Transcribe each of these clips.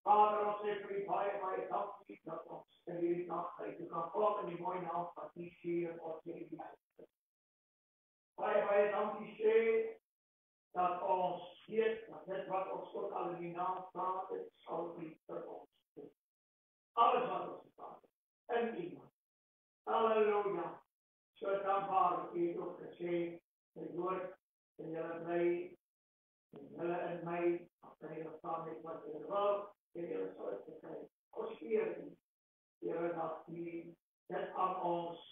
Vader, ons sê vir die baie dankie dat ons in hierdie dag uit kan val in die mooie naam van die Here ons Here Jesus. Baie dankie sê dat ons weet dat dit wat ons tot al in die naam praat, dit sal nie vir ons doen. Alles wat ons praat, in iemand. Halleluja. So dankbaar dat U het ook gesê, die woord in julle bly, en julle in my, as jy staan met wat jy wil, en jy sal het gekry. Ons eer U, Here, dat U dit aan ons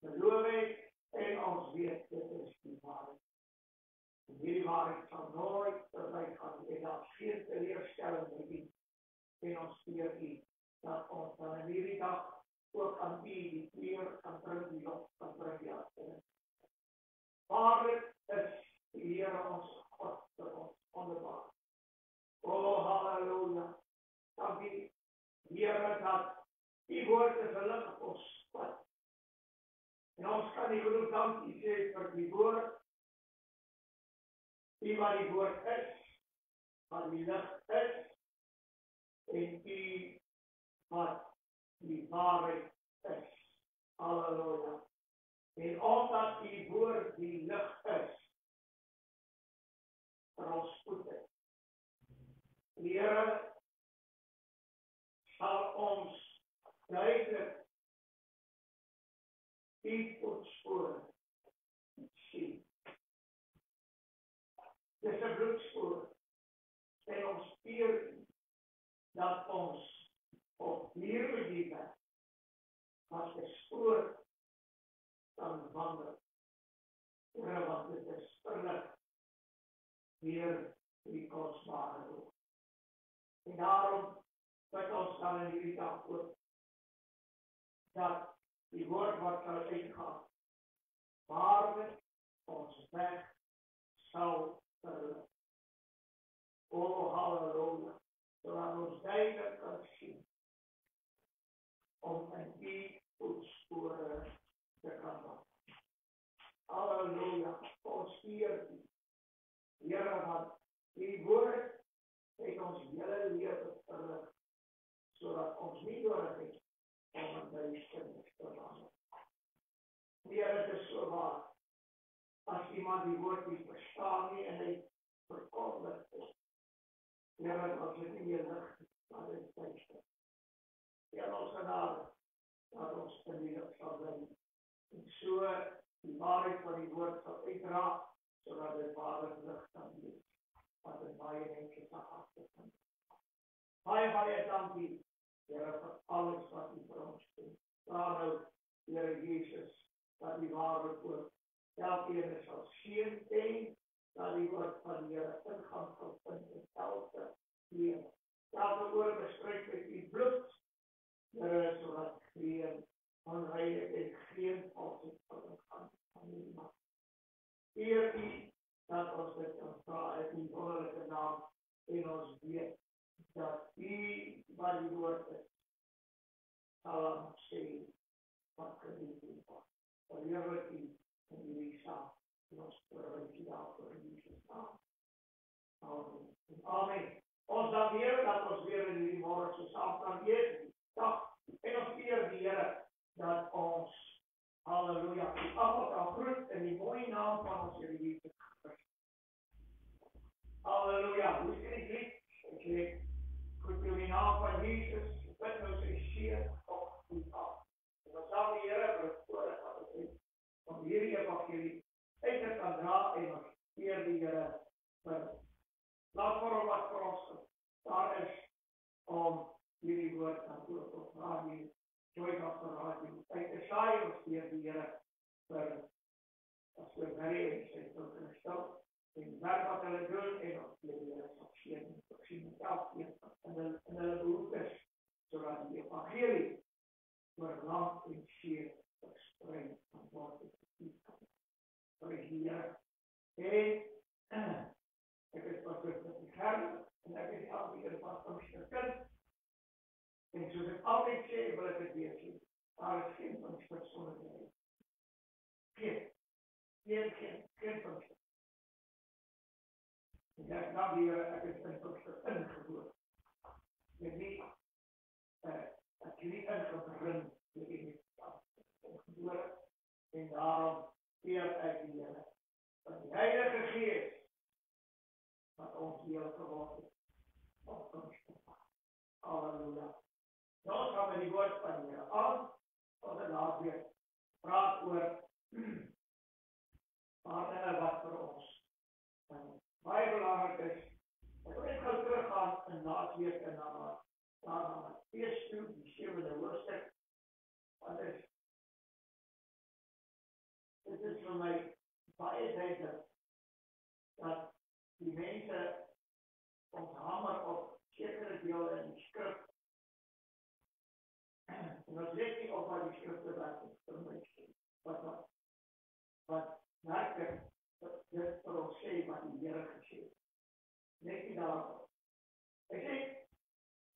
beloof het, en ons weet, dit is die waarheid. En hierdie waarheid sal nooit verbyt gaan, en daar geen teleurstelling met U, en ons eer U, dat ons dan in hierdie dag ook aan U die eer kan bring, die lof kan bring, ja. Waarlik is die Here ons God vir ons onderbaar. Halleluja. Dankie, Here, dat die woord is 'n lig op ons pad. En ons kan nie genoeg dankie sê vir die woord, die wat die woord is, wat die lig is, en die wat die waarheid is. Halleluja. En omdat die woord die lig is, vir ons voete. Die Here sal ons duidelik die voetspore sien. Dis 'n bloedspoor. En ons eer dat ons op hierdie weg as 'n spoor kan wandel. Here, want dit is verlig deur die kosbare woord. En daarom bid ons dan in hierdie dag ook, dat die woord wat sal uitgaan, waarlik ons weg sal verlig. Halleluja, sodat ons duidelik kan sien, om in die voetspore te kan wandel. Halleluja, ons eer U, Here, want die woord het ons hele lewe verlig, sodat ons nie nodig het om in duisternis te wandel. Here, dit is so waar, as iemand die woord nie verstaan nie, en hy verkondig is, Here, as dit nie meer lig, maar dit is duister. Here, ons genade, dat ons in die lig sal bly, en so die waarheid van die woord sal uitdra, sodat dit waarlik lig kan wees, wat in baie mense sal afgevind. Baie dankie, het ek geen afsluiting van hierdie naam. Eer U dat ons dit vra in die wonderlike naam en ons weet dat U wat die woord is, sal ons sê wat gedoen word. Verheerlik U in hierdie saak en ons prys U daarvoor in Jesus naam. Amen. Amen. Ons dank die Here dat ons weer in hierdie môre so saam kan wees. Dag en ons eer die Here dat ons halleluja almal kan groet in die mooi naam van ons Here Jesus Christus. Halleluja. Hoe is dit lief? Ek sê groet in die naam van Jesus. Bid nou sy seën op u af. En ons dank die Here vir die voorreg wat ons het om hierdie evangelie uit te kan dra en ons eer die Here vir laat vir wat vir ons daar is om hierdie woord aan toe op radio, joy gospel radio, uit te saai ons eer die Here vir as we baie en sy tot in stil en werk wat hulle doen en ons eer die Here sal seën en voorsien met elkeen in hulle behoeftes, sodat die evangelie oor land en see versprei kan word vir die Here. En ek is pastor van die kerk en ek is elke keer pastor kind. En soos ek altyd sê, wil ek dit weer sê. Daar is geen funksie sonder die Here. Geen funksie. En ek dank die Here, ek is in funksie ingebore. Ek nie ingebring deur die ingebore en daarom eer ek die Here. Want die Heilige Gees wat ons deel geword het, op ons gevaar. Halleluja. Nou gaan we die woord van die Here aan, ons het laat weer praat oor dinge wat vir ons baie belangrik is. Ek wil net gou teruggaan in laasweek en na Mattheus toe, die 7de hoofstuk, want dit is vir my baie duidelik dat die mense ons hamer op sekere dele in die skrif en ons weet nie of wat die skrifte werk is vir my sê, wat werkelijk dit vir ons sê wat die Here gesê het. Net nie daarop. Ek sê,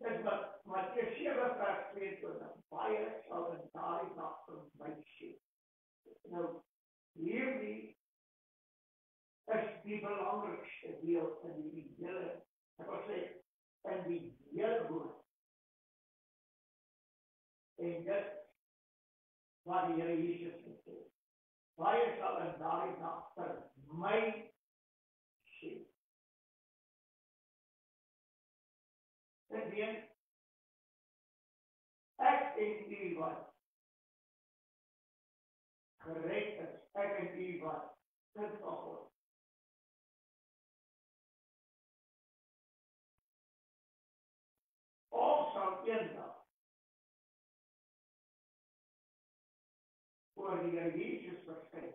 dit wat Mattheus 7 vers 22, baie sal in daardie dag vir my sê. Nou, hierdie is die belangrikste deel in die hele, ek wil sê, in die hele woord. En dit wat die Here Jesus gesê het. Baie sal in daardie dag vir my sê. Dit meen, ek en u wat gered is, ek en u wat kind van God. Ons sal eendag voor die Here Jesus verskyn.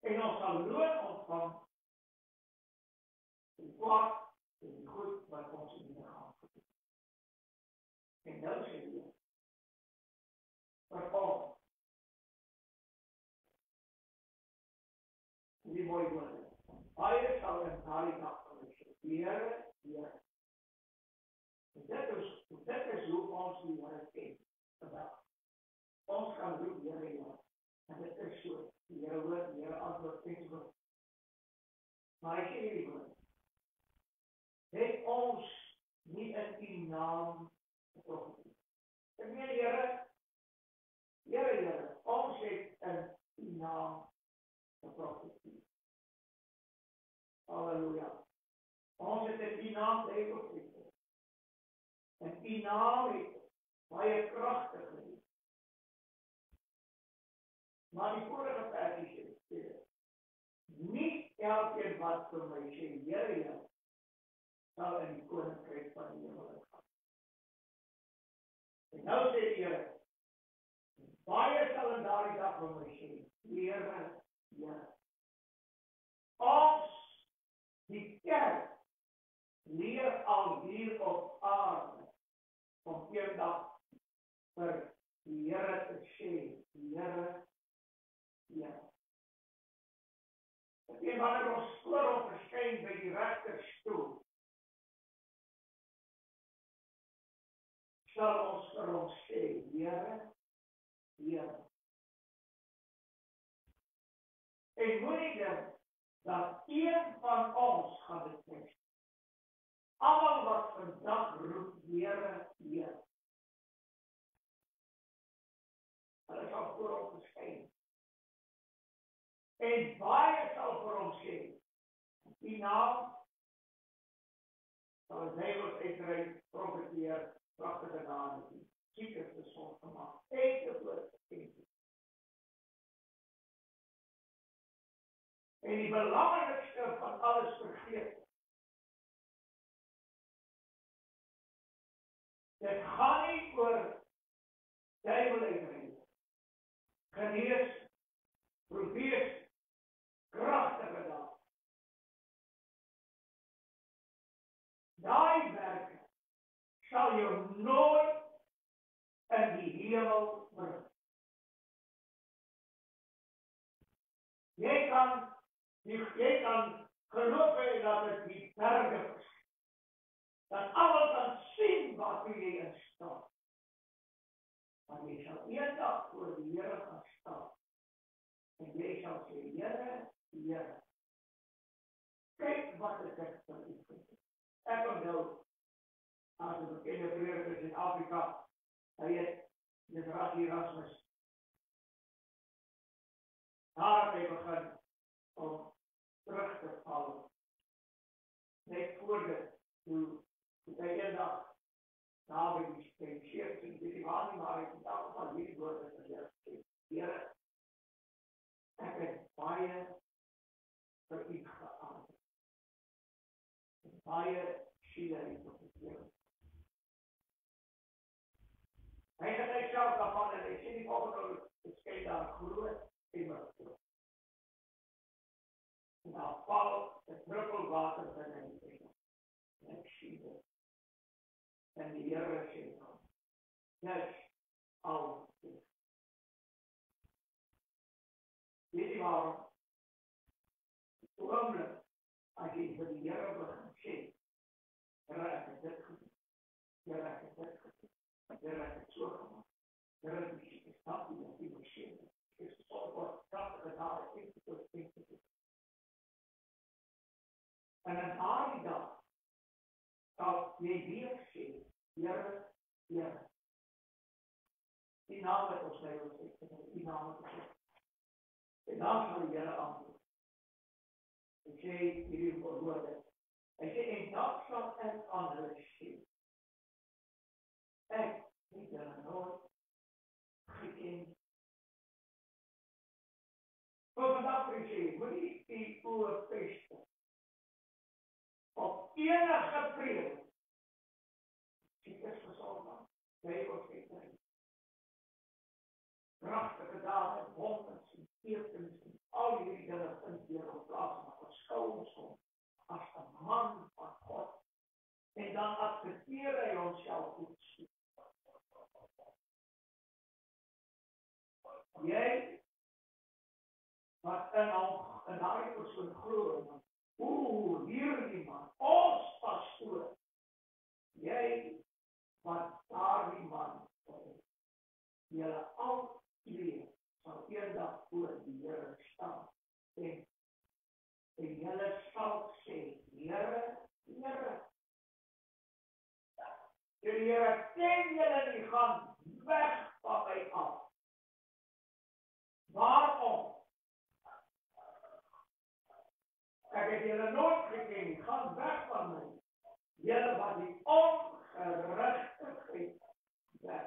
En ons sal loon ontvang die kwaad en die goed wat ons in die liggaam gedoen. En nou sê die Here, vir ons, die mooi woorde, baie sal in daardie dag van my sê, Here, Here. En dit is hoe ons die Here ken vandag. Ons kan roep, Here, Here. En dit is so, die Here hoor, die Here antwoord, en so. Maar ek sê hierdie woord, het ons nie in die naam geprofeteer. Ek meen, Here, ons het in die naam geprofeteer. Halleluja. Ons het in die naam geprofeteer. En die naam het baie kragtig gedoen. Maar die vorige versie sê, nie elkeen wat vir my sê, Here, sal in die koninkryk van die hemel ingaan. En nou sê die Here, baie sal in daardie dag vir my sê, Here, Here. Ons, die kerk, leer al hier op aarde, om eendag vir die Here sal ons vir hom sê, Here, Here. En moenie dink dat een van ons gaan dit mis. Almal wat vandag roep, Here, Here. Hulle sal voor hom verskyn. En baie sal vir hom sê, die naam sal die hemels uitry, profeteer, pragtige dade doen, siekes gesond gemaak, ensovoorts. En die belangrikste van alles vergeet, dit gaan nie oor duiwel uitry, genees, profees, kragtige dade. Daai werke sal jou nooit in die hemel bring. Jy kan geloof hê dat dit die berge is. Dat almal kan sien waartoe jy in staan. Maar jy sal eendag voor die Here gaan staan. En jy sal sê, Here, Here, kyk wat ek vir u gedoen. Ek onthou, as 'n bekende prediker in Suid-Afrika, hy het Raad Erasmus. Daar het hy begin om terug te val. Net voor dit, toe hy eendag naby die spreekseer sien, weet jy waar nie, maar hy het daar van hierdie woorde gesê, Here, ek het baie vir u geaard. Baie siele het opgegeven. Hy het hy self daarvan en hy sê die volgende, het skyn daar groot emmer. En daar val 'n druppel water binne in die emmer. En ek sien dit. En die Here sê dan, dis al. Weet jy waarom? Die oomblik, as jy vir die Here begin sê, Here, ek het dit gedoen. Here, ek het dit gedoen. Here, ek het so gemaak. Here, ek het stap nie op die machine. Ek is so wat kragtige dade te doen. En in daardie dag sal jy weer sê, Here, Here. Die naam wat ons wil sê, die naam wat ons sê. En dan sal die Here antwoord. Ek sê hierdie woorde. Hy sê, en dat sal ek aan hulle sê. Ek het julle nooit geken. Maar vandag wil ek sê, moenie die oë vestig op enige preek. Dit is gesond man. Jy word gekry. Kragtige dade, wonders en tekens en al hierdie dinge vind hier op plaas, maar verskou ons hom as 'n man van God. En dan accepteer hy homself goed. Jy wat in daai persoon glo, hierdie man, ons pastoor. Jy wat daardie man is. Julle al twee sal eendag voor die Here staan. En julle sal sê, Here, Here. Die Here ken julle nie, gaan weg van my af. Waarom? Ek het julle nooit geken, gaan weg van my. Julle wat die ongerigtigheid weg.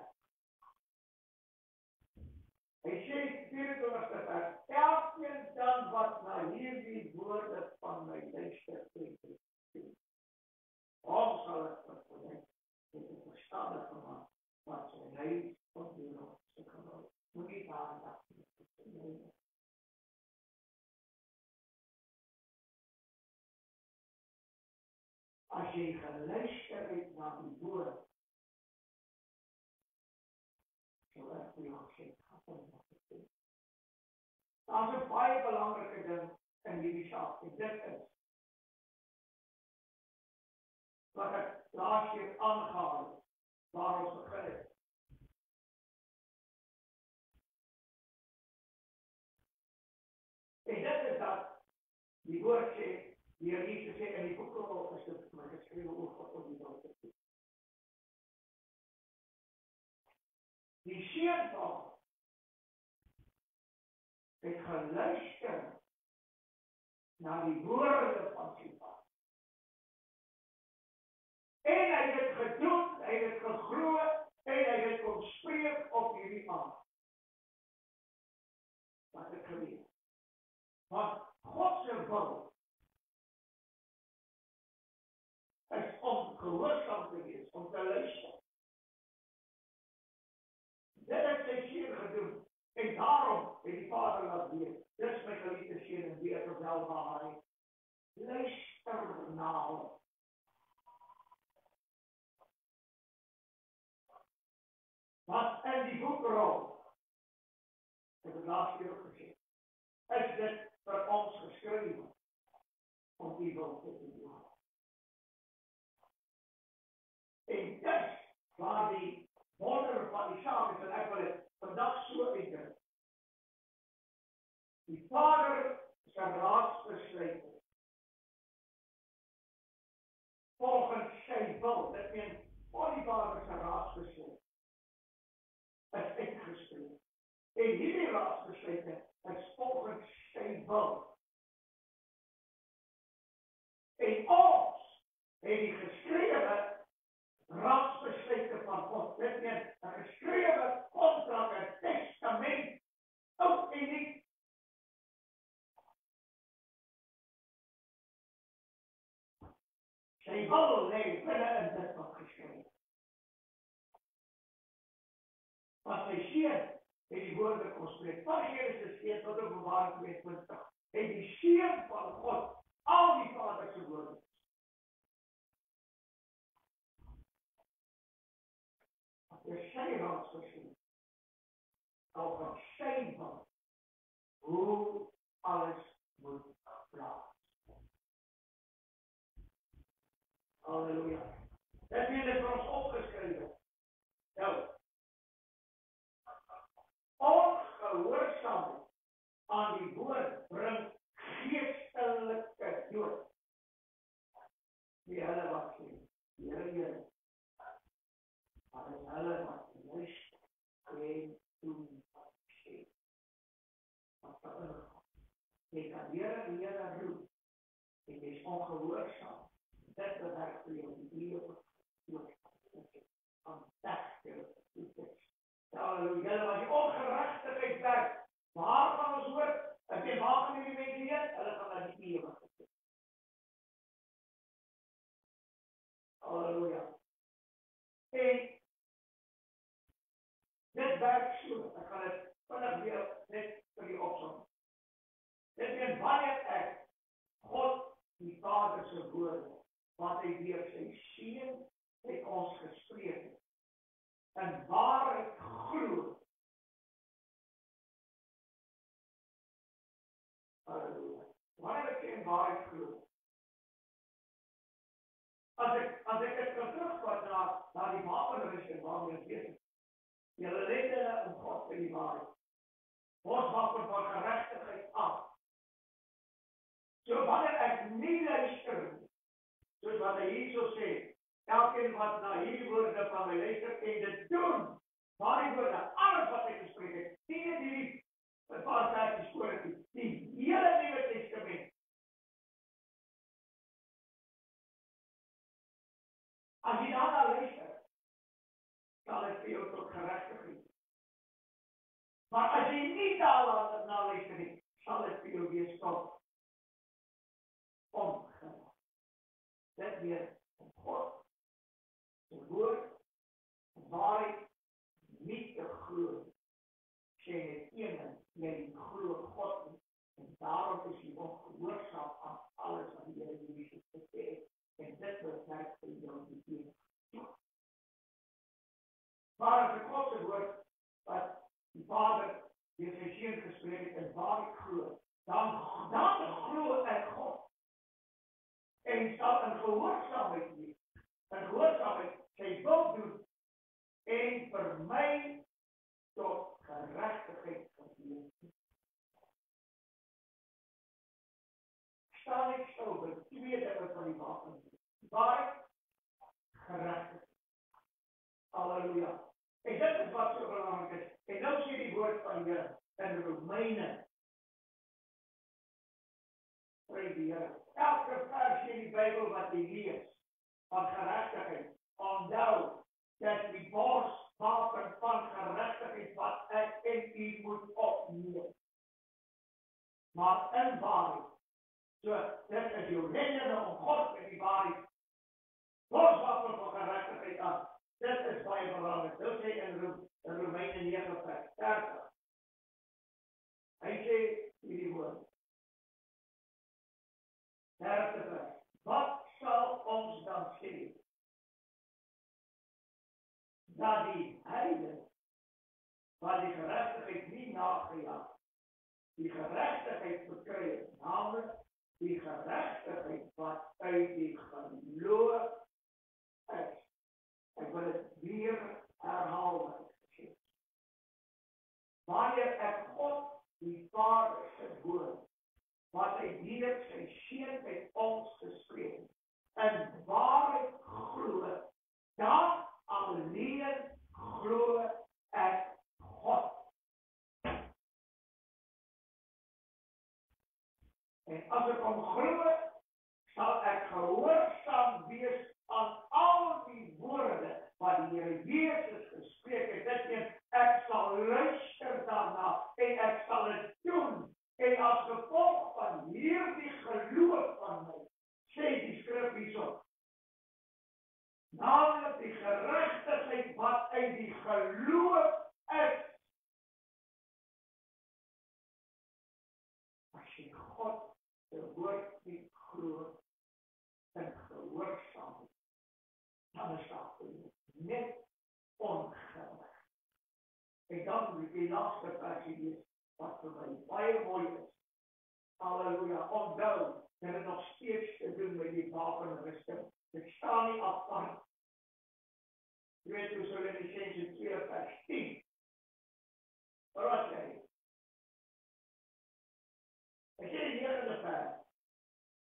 Hy sê 24 vers, elkeen dan wat na hierdie woorde van my luister, ons sal het verkoning, met die verstande gemaakt, wat sy huis van die rotse gebouw, moet nie daar en dat nie te nemen. As jy geluister het na die woord, sal ek vir jou gesê, daar is 'n baie belangrike ding in hierdie saak, en dit is, wat ek laas keer aangehaal het, waar ons begin Die woord sê, die Here Jesus sê in die boekrol is dit my geskrewe oor God op die dood. Die seun van het geluister na die woorde van sy Vader. En hy het gedoen, hy het geglo en hy het kom spreek op hierdie aand. Wat het gebeur? Want God se wil is om gehoorsaam te wees, om te luister. Dit het sy seun gedoen, en daarom het die Vader laat weet, dis my geliefde seun en weet of welbehaag hy. Luister na hom. Wat in die boekrol, ek het laatst keer ook gesê, is dit vir ons geskrywe om die wil te doen. En dis waar die wonder van die saak is, en ek wil het vandag so uitdruk. Die Vader se raadsbesluit volgens sy wil, dit meen, al die Vader se raadsbesluit is uitgespreek. En hierdie raadsbesluite is volgens sy wil. En ons het die geskrewe raadsbesluite van God. Dit meen, 'n geskrewe kontrak, 'n testament, oud en nuut. Sy wil lê binne in dit wat geskrywe. Want sy seun het die woorde kom spreek. Van Genesis 1 tot Openbaring 22. En die seun van God, al die Vader se woorde. Dis sy raadsbesluit. Al van sy wil, hoe alles moet plaas. Halleluja. Dit is vir ons opgeskrywe. Nou, ongehoorsaamheid aan die woord bring geestelike dood. Die hulle wat sê, Here, maar is hulle wat luister en doen wat sê. Wat verander. Jy kan Here roep, en jy is ongehoorsaam. Dit bewerk vir jou die eeuwige dood. Fantastisch. Halleluja, wat die ongerechtigheid werk. Waar gaan ons hoor? As jy waar gaan die mense heen? Hulle gaan na die eeuwige dood. Halleluja. En dit werk so. Ek gaan dit vinnig weer net vir die opsom. Dit is wanneer ek God die Vader se woorde, wat hy deur sy seun het ons gespreek het, en waarheid glo. Halleluja. Wanneer ek in waarheid glo, as ek het terugvat na die wapenrusting waarmee ons besig is, julle let hulle om God vir die waarheid. Ons wapen van geregtigheid af. So wanneer ek nie luister, soos wat hy hierso sê, elkeen wat na hierdie woorde van my luister en dit doen, maar die woorde, alles wat ek gespreek het, nie net hierdie paar versies voor het, die hele Nuwe Testament. As jy daarna luister, sal dit vir jou tot geregtigheid. Maar as jy nie daarna luister nie, sal dit vir jou wees tot ongeregtigheid. Dit weer om God se woord, waarheid nie te glo, sê net een ding, jy glo God nie, en daarom is jy ongehoorsaam aan alles wat die Here Jesus gesê het, en dit bewerk vir jou die ewige. Maar as ek God se woord, wat die Vader deur sy seun gespreek het, en waar ek glo, dan glo ek God. En sal in gehoorsaamheid wees, in gehoorsaamheid sy wil doen, en vir my tot geregtigheid gewees. van die wapen. Waarheid, gerechtigheid. Halleluja. En dit is wat so belangrijk is. En nou sê die woord van Here in Romeine. Prys die Here. Elke vers in die Bybel wat jy lees, van gerechtigheid, onthou, dat die borswapen van gerechtigheid wat ek en u moet opneem. Maar in waarheid, so, dit is jou reddende om God met die waarheid, borswapen van gerechtigheid aan. Dit is baie belangrijk. Dit sê in Romeine 9 vers 30. Hy sê hierdie woord. 30 vers. Wat sal ons dan sê? Dat die heilige, wat die gerechtigheid nie nagejaag, die gerechtigheid verkry het, namelijk die gerechtigheid wat uit die geloof is. Ek wil het weer herhaal wat ek gesê. Wanneer ek God die Vader se woord, wat hy deur sy seun met ons gespreek, in waarheid glo, dan alleen glo ek God. En as ek hom glo, sal ek gehoorsaam wees aan al die woorde wat die Here Jesus gespreek het. Dit ek sal luister daarna en ek sal dit doen. En as gevolg van hierdie geloof van my, sê die skrif hierso, namelijk die gerechtigheid wat uit die geloof is. As jy God se woord nie glo en gehoorsaam, dan is daar vir jou net ongeldig. En dan moet die laaste versie wees, wat vir my baie mooi is. Halleluja, onthou, dat het nog steeds te doen met die wapenrusting. Dit staan nie apart. Jy weet hoe so in Efesië 2 vers 10. Wat sê hy? Ek sê die 9de vers.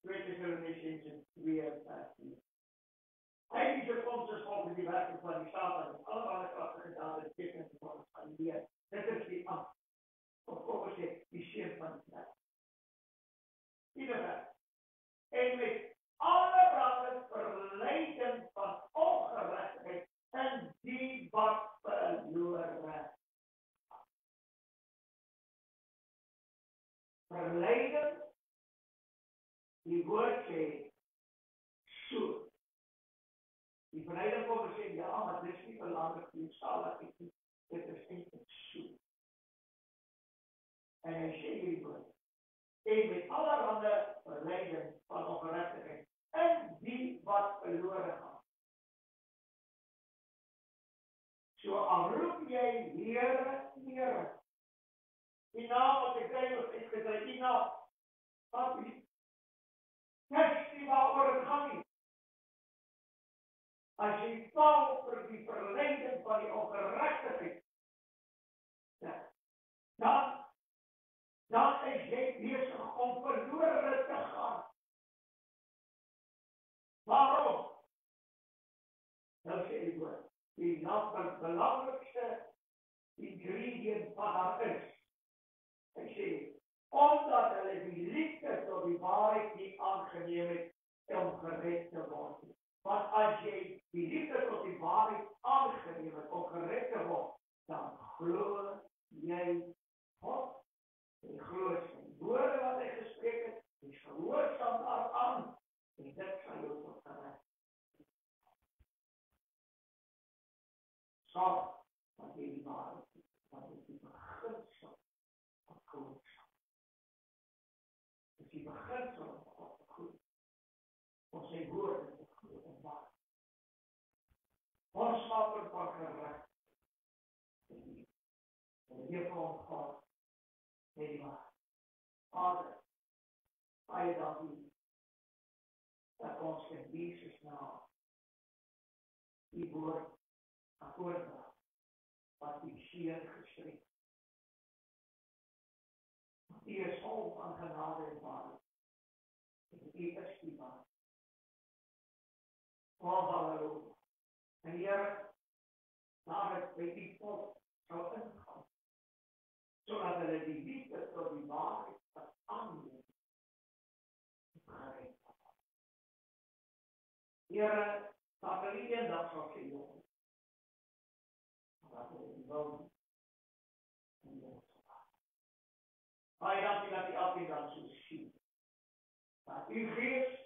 Jy weet hoe in Efesië 2 vers 10. Hy die se koms is volgens die werking van die Satan, en alle ander kragtige dade teken van die Heer. Dit is die af. Of kom ons sê, die seun van die Heer. Iedereen. En met allerhande verleiding van ongerechtigheid en die wat verloren. Verleiding, die woord sê, so. Die verleiding kom en sê, ja, maar dit is nie belangrijk, die saligheid nie, dit is eintlik so. En hy sê die woord, en met allerhande verleiding van ongerechtigheid, en die wat verloren gaan. So al roep jy, Here, Here, die naam wat ek kry was uitgedruk, die naam, wat die, dis nie waaroor het gaan nie. As jy val vir die verleiding van die ongerechtigheid, dan is jy besig om verloren te gaan. Waarom? Nou sê die woord, die belangrikste ingredient wat daar is. Hy sê, omdat hulle die liefde tot die waarheid nie aangeneem het om gered te word. Want as jy die liefde tot die waarheid aangeneem het om gered te word, dan glo jy God. Jy glo sy woorde wat hy gespreek het, jy gehoorsaam daaraan, en dit sal jou tot gered. Saam, want jy die waarheid, want dit die beginsel van gehoorsaam. Dit die beginsel van God te goed, om sy woorde te goed en waar. Ons wapen van gerecht, en die van God, met die waar. Vader, baie dankie, dat ons in Jesus naam, die woord, akkoordbaar, wat die seun gespreek. Die is vol van genade en waarheid. En die is die waarheid. En Heer, laat het bij die volk zo ingaan. Zodat hulle die liefde voor die waarheid aannemen. Heer, dat er niet in dat soort dingen. Dat we die wonen. Maar dank u dat u altijd dan zo ziet. Dat uw geest